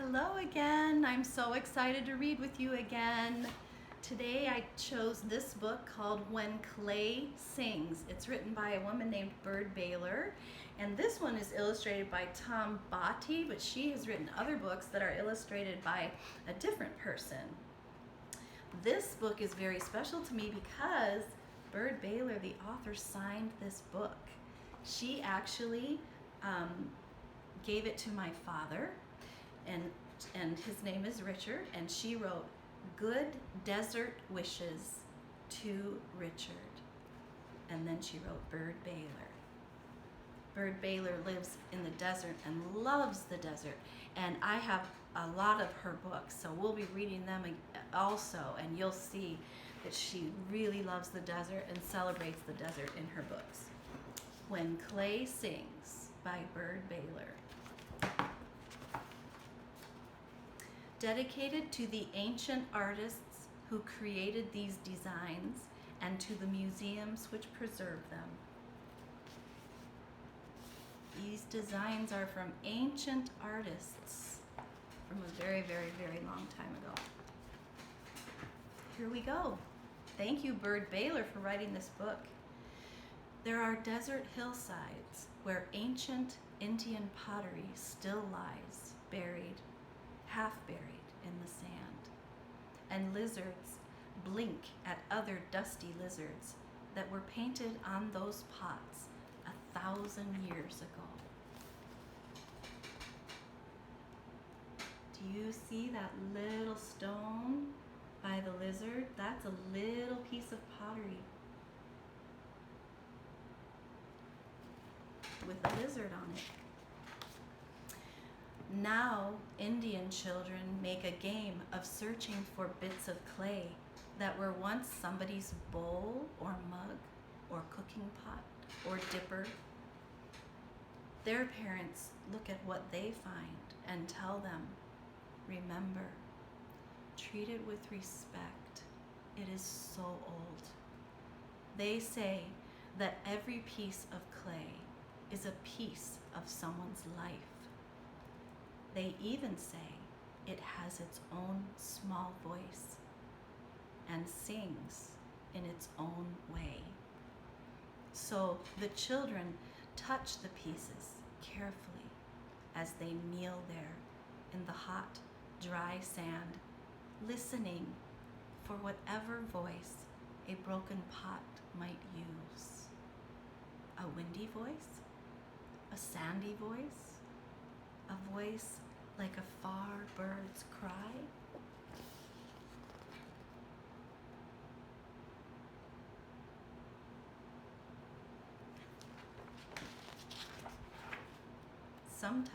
Hello again. I'm so excited to read with you again. Today I chose this book called When Clay Sings. It's written by a woman named Byrd Baylor, and this one is illustrated by Tom Botti, but she has written other books that are illustrated by a different person. This book is very special to me because Byrd Baylor, the author, signed this book. She actually gave it to my father, and his name is Richard, and she wrote "Good Desert Wishes to Richard," and then she wrote Byrd Baylor. Byrd Baylor lives in the desert and loves the desert, and I have a lot of her books, so we'll be reading them also, and you'll see that she really loves the desert and celebrates the desert in her books. When Clay Sings by Byrd Baylor. Dedicated to the ancient artists who created these designs and to the museums which preserve them. These designs are from ancient artists from a very, very, very long time ago. Here we go. Thank you, Byrd Baylor, for writing this book. There are desert hillsides where ancient Indian pottery still lies, buried, half buried in the sand, and lizards blink at other dusty lizards that were painted on those pots 1,000 years ago. Do you see that little stone by the lizard? That's a little piece of pottery with a lizard on it. Now, Indian children make a game of searching for bits of clay that were once somebody's bowl or mug or cooking pot or dipper. Their parents look at what they find and tell them, remember, treat it with respect. It is so old. They say that every piece of clay is a piece of someone's life. They even say it has its own small voice and sings in its own way. So the children touch the pieces carefully as they kneel there in the hot, dry sand, listening for whatever voice a broken pot might use. A windy voice? A sandy voice? A voice like a far bird's cry? Sometimes,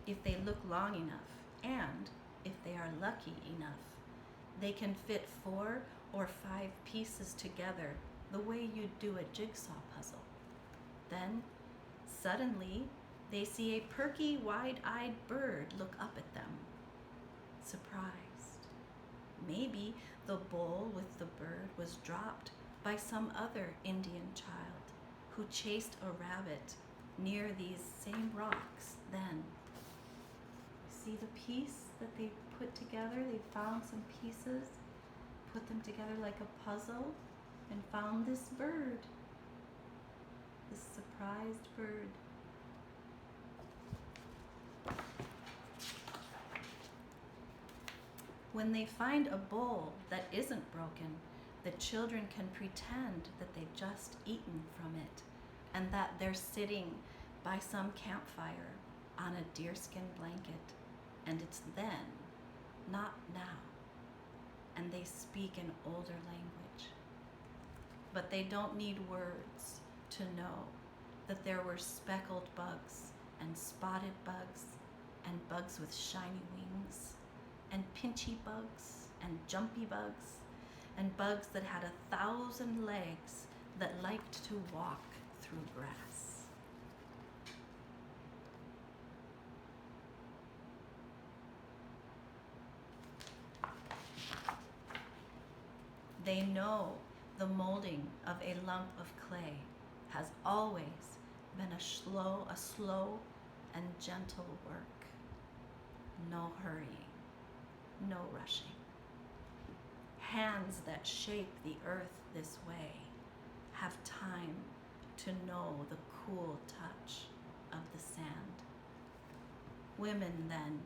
if they look long enough, and if they are lucky enough, they can fit 4 or 5 pieces together the way you'd do a jigsaw puzzle. Then, suddenly, they see a perky, wide-eyed bird look up at them, surprised. Maybe the bowl with the bird was dropped by some other Indian child who chased a rabbit near these same rocks then. See the piece that they put together? They found some pieces, put them together like a puzzle, and found this bird, this surprised bird. When they find a bowl that isn't broken, the children can pretend that they've just eaten from it and that they're sitting by some campfire on a deerskin blanket, and it's then, not now, and they speak an older language. But they don't need words to know that there were speckled bugs and spotted bugs and bugs with shiny wings and pinchy bugs and jumpy bugs and bugs that had 1,000 legs that liked to walk through grass. They know the molding of a lump of clay has always been a slow and gentle work. no hurrying, no rushing. Hands that shape the earth this way have time to know the cool touch of the sand. Women, then,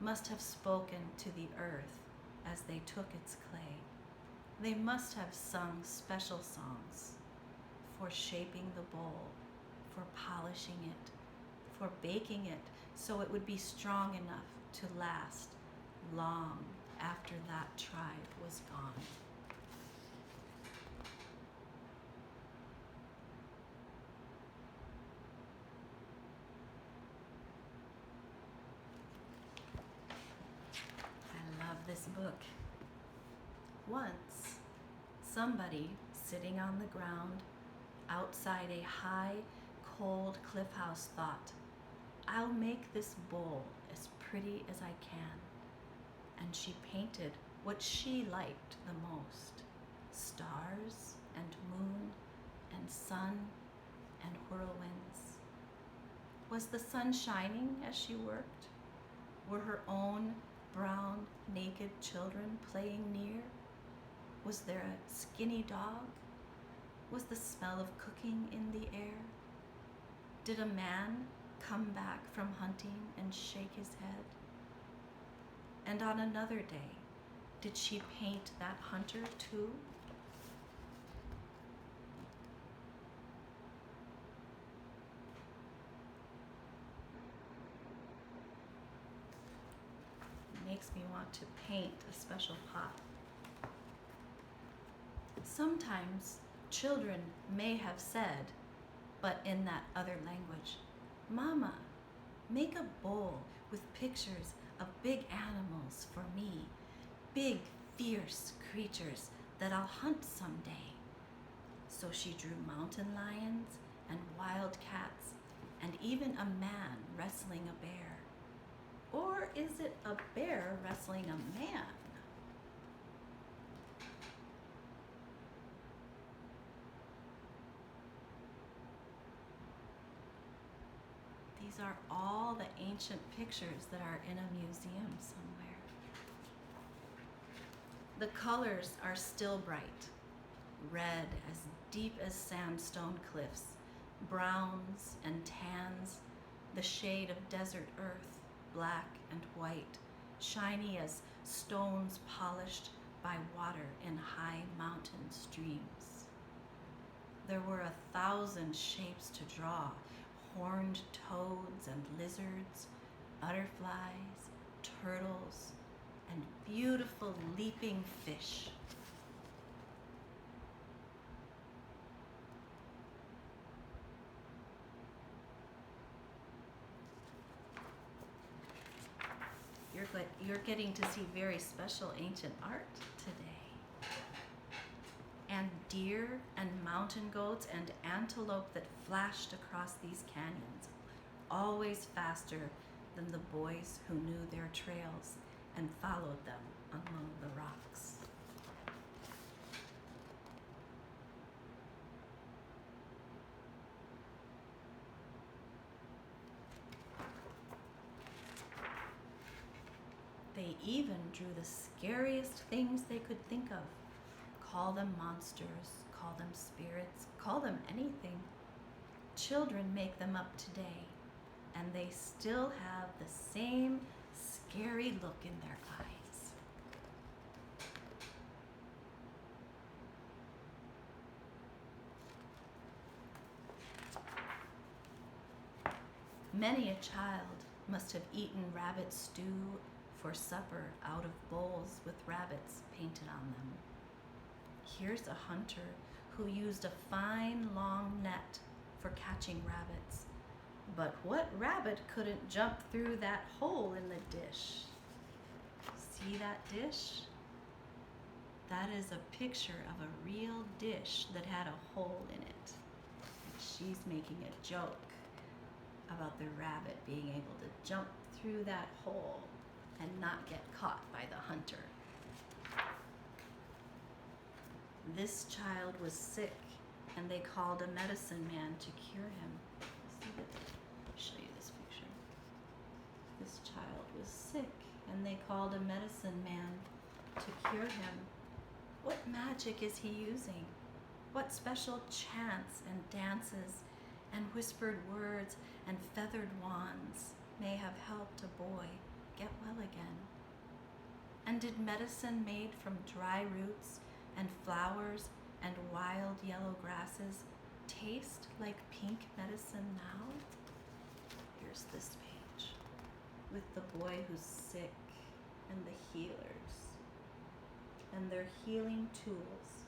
must have spoken to the earth as they took its clay. They must have sung special songs for shaping the bowl, for polishing it, for baking it so it would be strong enough to last long after that tribe was gone. I love this book. Once, somebody sitting on the ground outside a high, cold cliff house thought, I'll make this bowl as pretty as I can. And she painted what she liked the most: stars and moon and sun and whirlwinds. Was the sun shining as she worked? Were her own brown, naked children playing near? Was there a skinny dog? Was the smell of cooking in the air? Did a man come back from hunting and shake his head? And on another day, did she paint that hunter too? It makes me want to paint a special pot. Sometimes children may have said, but in that other language, Mama, make a bowl with pictures of big animals for me, big, fierce creatures that I'll hunt someday. So she drew mountain lions and wild cats and even a man wrestling a bear. Or is it a bear wrestling a man? These are all the ancient pictures that are in a museum somewhere. The colors are still bright, red as deep as sandstone cliffs, browns and tans, the shade of desert earth, black and white, shiny as stones polished by water in high mountain streams. There were 1,000 shapes to draw: horned toads and lizards, butterflies, turtles, and beautiful leaping fish. You're getting to see very special ancient art today. And deer and mountain goats and antelope that flashed across these canyons, always faster than the boys who knew their trails and followed them among the rocks. They even drew the scariest things they could think of. Call them monsters, call them spirits, call them anything. Children make them up today, and they still have the same scary look in their eyes. Many a child must have eaten rabbit stew for supper out of bowls with rabbits painted on them. Here's a hunter who used a fine long net for catching rabbits. But what rabbit couldn't jump through that hole in the dish? See that dish? That is a picture of a real dish that had a hole in it. And she's making a joke about the rabbit being able to jump through that hole and not get caught by the hunter. This child was sick, and they called a medicine man to cure him. Show you this picture. this child was sick, and they called a medicine man to cure him. What magic is he using? What special chants and dances and whispered words and feathered wands may have helped a boy get well again? And did medicine made from dry roots and flowers and wild yellow grasses taste like pink medicine now? Here's this page with the boy who's sick and the healers and their healing tools.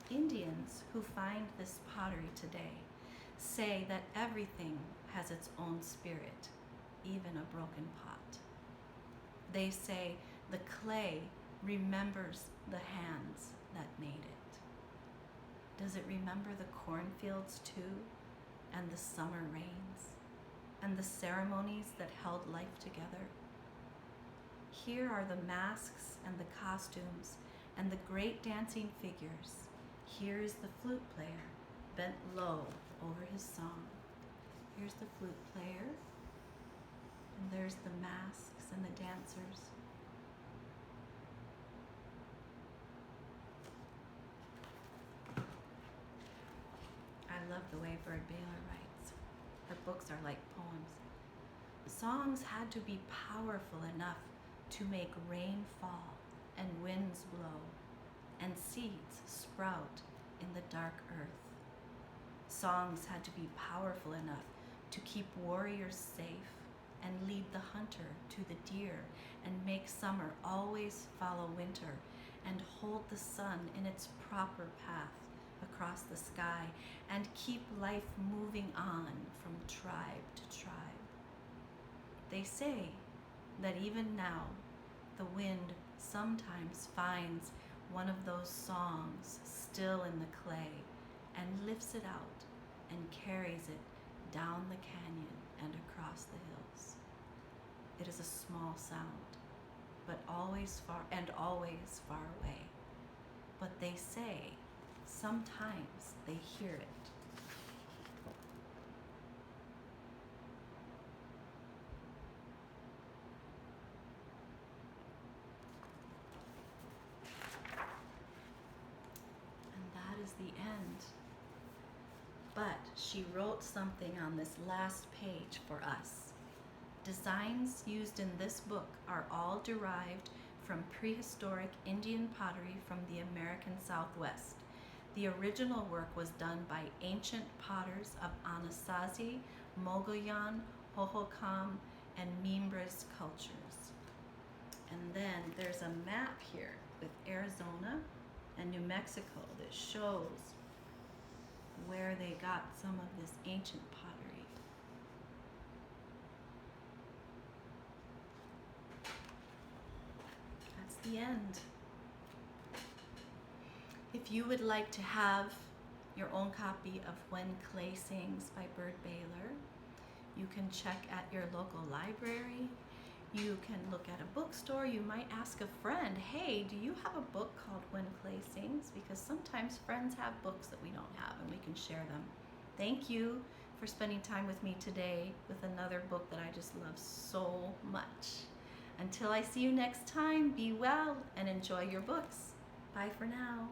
Indians who find this pottery today say that everything has its own spirit, even a broken pot. They say the clay remembers the hands that made it. Does it remember the cornfields too, and the summer rains, and the ceremonies that held life together? Here are the masks and the costumes and the great dancing figures. Here is the flute player, bent low over his song. Here's the flute player, and there's the masks and the dancers. I love the way Byrd Baylor writes. Her books are like poems. Songs had to be powerful enough to make rain fall and winds blow and seeds sprout in the dark earth. Songs had to be powerful enough to keep warriors safe and lead the hunter to the deer and make summer always follow winter and hold the sun in its proper path across the sky and keep life moving on from tribe to tribe. They say that even now the wind sometimes finds one of those songs still in the clay and lifts it out and carries it down the canyon and across the hills. It is a small sound, but always far away. But they say sometimes they hear it. The end. But she wrote something on this last page for us. Designs used in this book are all derived from prehistoric Indian pottery from the American Southwest. The original work was done by ancient potters of Anasazi, Mogollon, Hohokam, and Mimbres cultures. And then there's a map here with Arizona and New Mexico that shows where they got some of this ancient pottery. That's the end. If you would like to have your own copy of When Clay Sings by Byrd Baylor, you can check at your local library. You can look at a bookstore. You might ask a friend, hey, do you have a book called When Clay Sings? Because sometimes friends have books that we don't have and we can share them. Thank you for spending time with me today with another book that I just love so much. Until I see you next time, be well and enjoy your books. Bye for now.